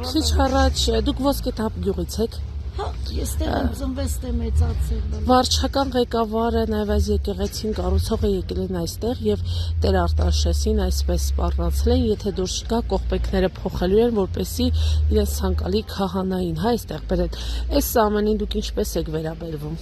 Քիչ առաջ դուք Ոսկեթափ գյուղից եք։ Հա, ես տեղ ծնվեց մեծացել։ Վարչական ղեկավարը, նաև այս եկեղեցին կառուցողը եկել են այստեղ եւ Տեր Արտաշեսին այսպես սպառնացել են, եթե դուրս չկա կողպեքները փոխելու են, որպեսզի իրենց ցանկալի քահանային, հա, այստեղ բերեն։ Այս ամենին դուք ինչպես եք վերաբերվում։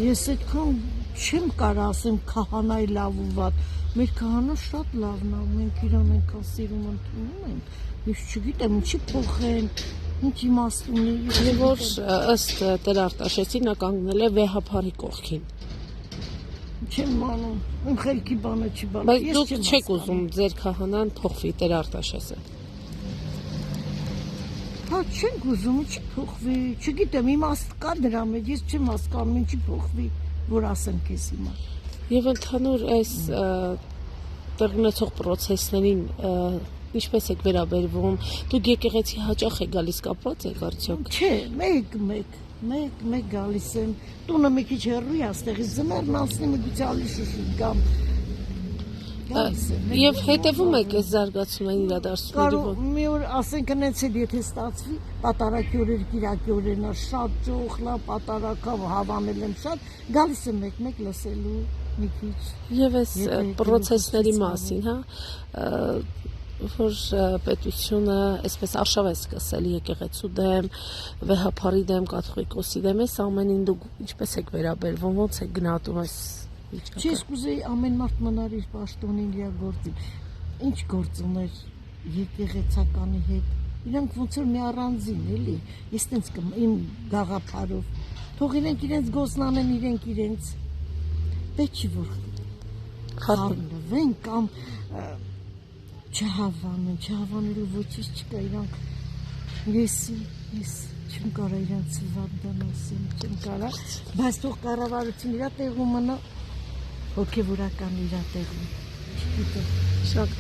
Ես այդքան չեմ կարող ասեմ քահանայի լավ ու վատ։ Մեր քահանա շատ լավն է, մենք իրան այնքան սիրում ընդունում ենք։ Ես չգիտեմ ինչի փոխեն, ինչ իմաստ ունի։ Եվ որ ըստ Տեր Արտաշեսի նա կանգնել է վեհափարի կողքին։ Չեմ անում, իմ խելքի բանը չի բան։ Բայց դուք չեք ուզում ձեր քահանան փոխվի Տեր Արտաշեսը։ Հա, չենք ուզում, ինչի փոխվի։ Չգիտեմ, իմաստ կա դրա մեջ, ես չեմ հասկանում ինչի փոխվի, որ ասեմ քեզ հիմա։ Եվ ընդհանուր այս տեղի ունեցող process-ներին ինչպես եք վերաբերվում։ Դուք եկեղեցի հաճախ եք գալիս, կապված եք արդյոք։ Չէ, մեկ գալիս եմ։ Տունը մի քիչ հեռու է, այստեղից ձմեռն անցնի մի քիչ ալի շուշի կամ Եվ հետևում եք այս զարգացումային իրադարձությունների։ Կարող մի օր ասենք հենց էլ եթե ստացվի, պատարակի օրեր, կիրակի օրերն շատ ճոխլա, պատարակա հավանել եմ շատ, գալիս եմ մեկ լսելու մի քիչ։ Եվ այս process-ների մասին, հա, որ պետությունը այսպես արշավ է սկսել եկեղեցու դեմ, վեհափարի դեմ, կաթողիկոսի դեմ, այս ամենին դուք ինչպես եք վերաբերվում, ո՞նց եք գնահատում այս վիճակը։ Չես կուզեի ամեն մարդ մնար իր պաշտոնին իր գործին։ Ինչ գործ ուներ եկեղեցականի հետ։ Իրանք ոնց որ մի առանձին էլի։ Ես տենց իմ գաղափարով։ Թող իրենք գործն անեն իրենց։ Պետք չի որ խառնվեն կամ չհավանելու ոչինչ չկա իրանք ես չեմ կարող իրանց վատ բան ասեմ չեմ կարող բայց թող կառավարություն իր տեղում մնա հոգևորական իր տեղում չգիտեմ շատ